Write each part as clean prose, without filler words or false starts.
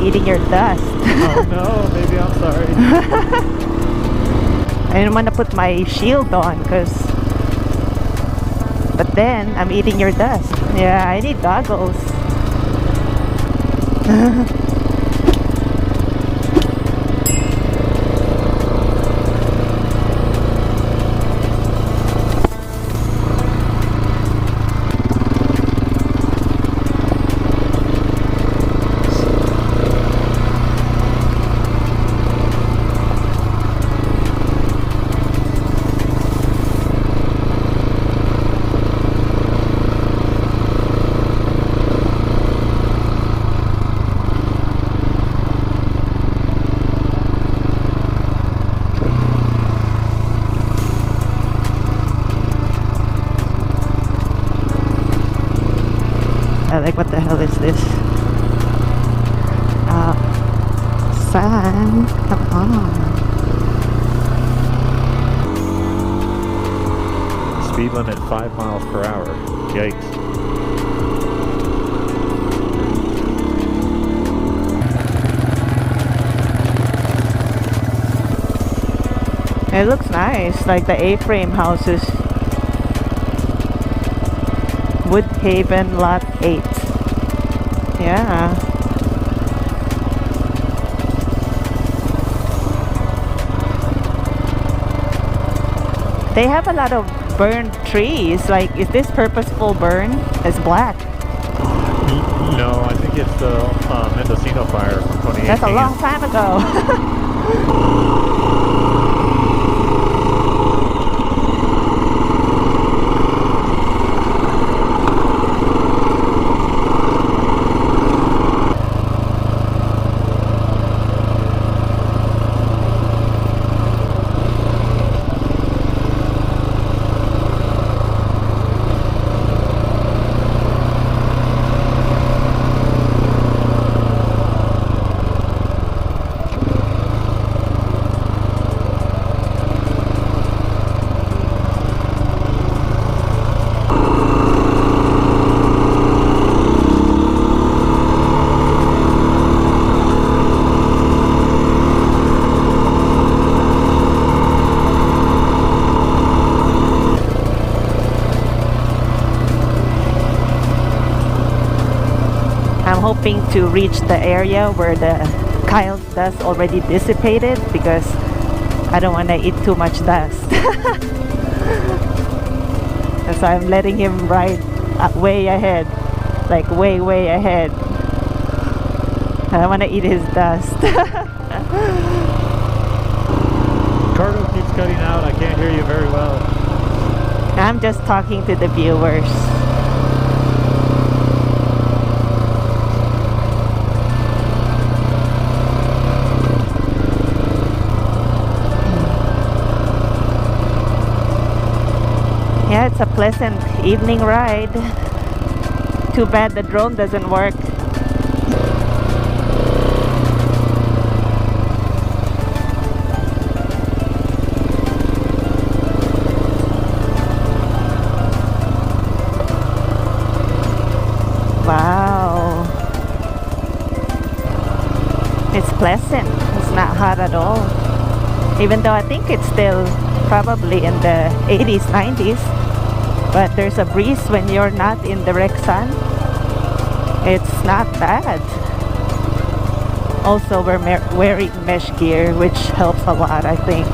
eating your dust. Oh no, baby, I'm sorry. I didn't want to put my shield on but then I'm eating your dust. Yeah, I need goggles. Like, what the hell is this? Sun, come on. Speed limit 5 miles per hour. Yikes. It looks nice, like the A-frame houses. Woodhaven Lot 8. Yeah. They have a lot of burned trees. Like, is this purposeful burn? It's black. No, I think it's the Mendocino fire from 2018. That's a long time ago. Hoping to reach the area where the Kyle's dust already dissipated, because I don't want to eat too much dust. And so I'm letting him ride way ahead, like way ahead. I don't want to eat his dust. Cargo keeps cutting out. I can't hear you very well. I'm just talking to the viewers. Yeah, it's a pleasant evening ride. Too bad the drone doesn't work. Wow. It's pleasant. It's not hot at all. Even though I think it's still probably in the 80s, 90s. But there's a breeze when you're not in direct sun. It's not bad. Also, we're wearing mesh gear, which helps a lot, I think.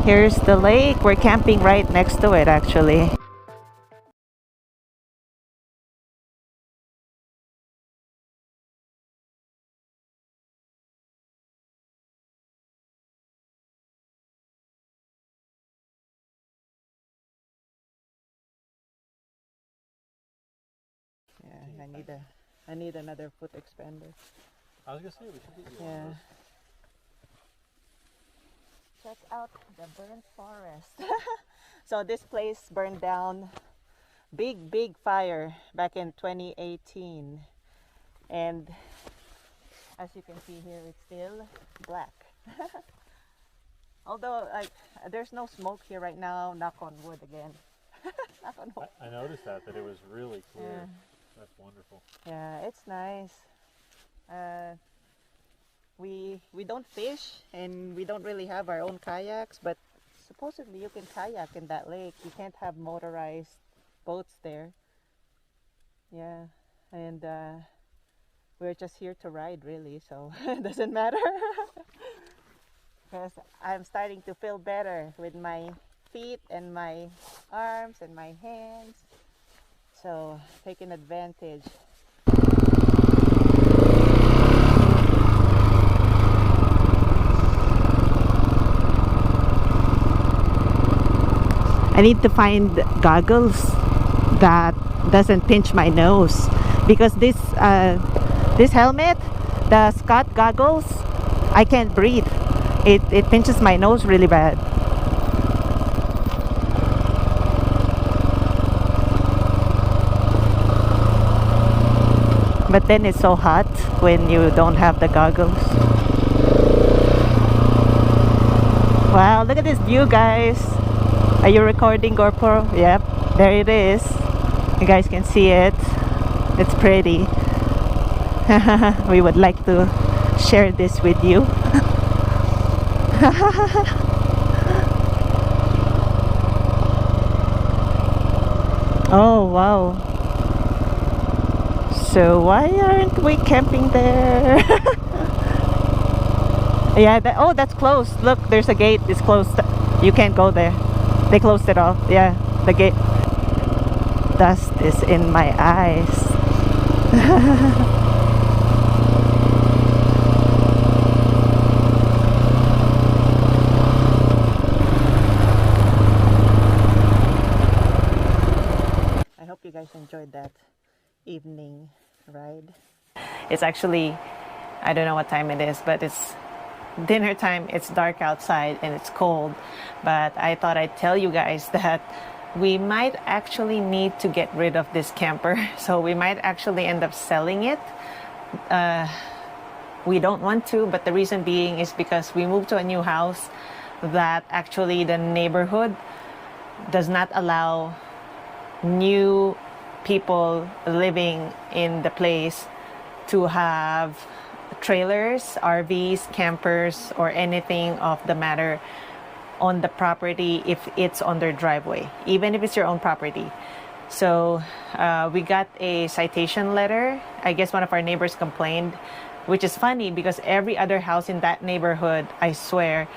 Here's the lake. We're camping right next to it, actually. Yeah, I need another foot expander. I was gonna say we should get you. Yeah. Check out the burnt forest. So this place burned down. Big fire back in 2018. And as you can see here, it's still black. Although, like, there's no smoke here right now. Knock on wood again. Knock on wood. I noticed that it was really clear. Yeah. That's wonderful. Yeah, it's nice. We don't fish and we don't really have our own kayaks, but supposedly you can kayak in that lake. You can't have motorized boats there. Yeah, and we're just here to ride, really, so it doesn't matter. Because I'm starting to feel better with my feet and my arms and my hands. So taking advantage. I need to find goggles that doesn't pinch my nose, because this helmet, the Scott goggles, I can't breathe. It pinches my nose really bad. But then it's so hot when you don't have the goggles. Wow, look at this view, guys. Are you recording, GoPro? Yep, there it is. You guys can see it. It's pretty. We would like to share this with you. Oh, wow. So why aren't we camping there? Yeah, oh, that's closed. Look, there's a gate. It's closed. You can't go there. They closed it off. Yeah, the gate. Dust is in my eyes. I hope you guys enjoyed that evening ride. It's actually, I don't know what time it is, but it's dinner time. It's dark outside and it's cold, but I thought I'd tell you guys that we might actually need to get rid of this camper. So we might actually end up selling it. We don't want to, but the reason being is because we moved to a new house that actually the neighborhood does not allow new people living in the place to have trailers, RVs, campers, or anything of the matter on the property if it's on their driveway, even if it's your own property. So we got a citation letter. I guess one of our neighbors complained, which is funny because every other house in that neighborhood, I swear,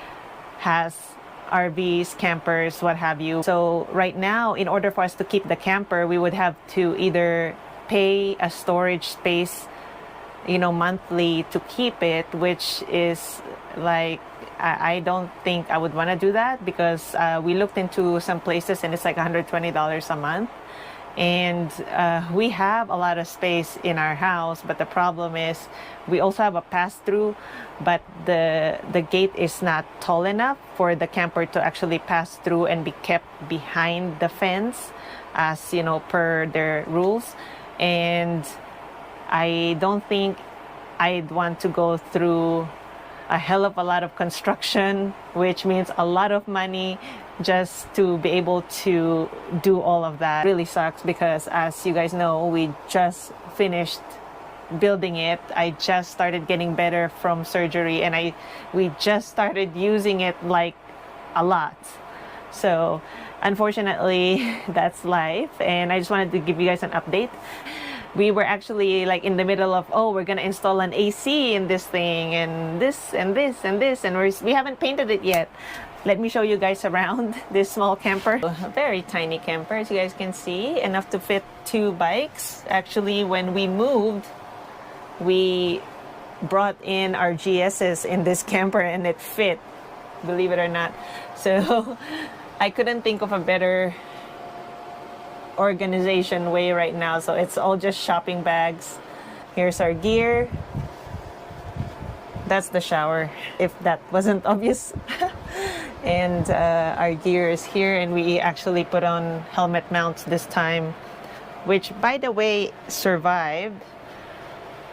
has RVs, campers, what have you. So right now, in order for us to keep the camper, we would have to either pay a storage space, you know, monthly to keep it, which is like, I don't think I would want to do that, because we looked into some places and it's like $120 a month. And we have a lot of space in our house, but the problem is we also have a pass-through, but the gate is not tall enough for the camper to actually pass through and be kept behind the fence, as you know, per their rules. And I don't think I'd want to go through a hell of a lot of construction, which means a lot of money, just to be able to do all of that. It really sucks because, as you guys know, we just finished building it. I just started getting better from surgery, and we just started using it like a lot. So unfortunately, that's life, and I just wanted to give you guys an update. We were actually like in the middle of, oh, we're gonna install an AC in this thing, and this and this and this, and we haven't painted it yet. Let me show you guys around this small camper. A very tiny camper, as you guys can see, enough to fit 2 bikes. Actually, when we moved, we brought in our GSs in this camper and it fit, believe it or not. So I couldn't think of a better organization way right now. So it's all just shopping bags. Here's our gear. That's the shower, if that wasn't obvious. And our gear is here, and we actually put on helmet mounts this time, which, by the way, survived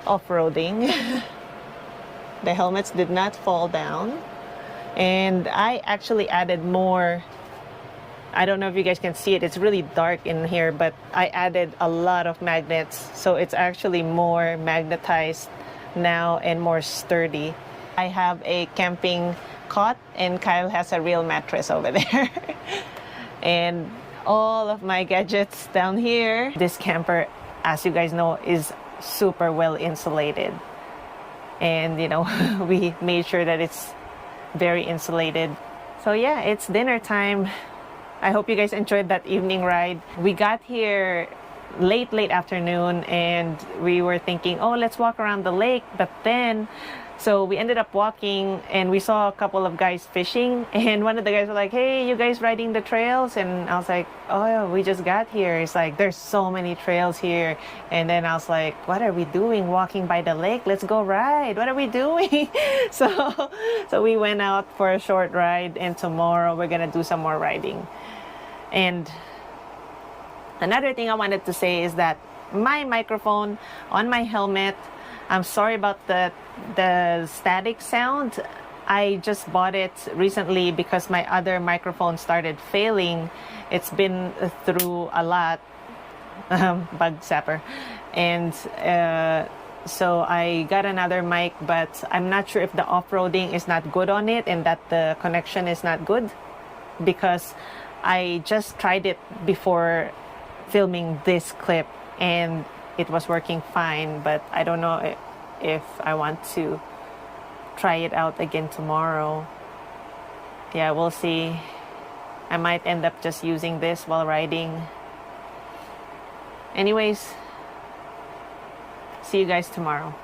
off-roading. The helmets did not fall down. And I actually added more. I don't know if you guys can see it. It's really dark in here, but I added a lot of magnets. So it's actually more magnetized now and more sturdy. I have a camping cot and Kyle has a real mattress over there. And all of my gadgets down here. This camper, as you guys know, is super well insulated. And, you know, we made sure that it's very insulated. So yeah, it's dinner time. I hope you guys enjoyed that evening ride. We got here late afternoon and we were thinking, oh, let's walk around the lake. But then, so we ended up walking and we saw a couple of guys fishing. And one of the guys were like, hey, you guys riding the trails? And I was like, oh, we just got here. It's like, there's so many trails here. And then I was like, what are we doing walking by the lake? Let's go ride. What are we doing? So we went out for a short ride and tomorrow we're going to do some more riding. And another thing I wanted to say is that my microphone on my helmet, I'm sorry about the static sound. I just bought it recently because my other microphone started failing. It's been through a lot, bug zapper. And so I got another mic, but I'm not sure if the off-roading is not good on it and that the connection is not good, because I just tried it before filming this clip and it was working fine, but I don't know if I want to try it out again tomorrow. Yeah, we'll see. I might end up just using this while riding. Anyways, see you guys tomorrow.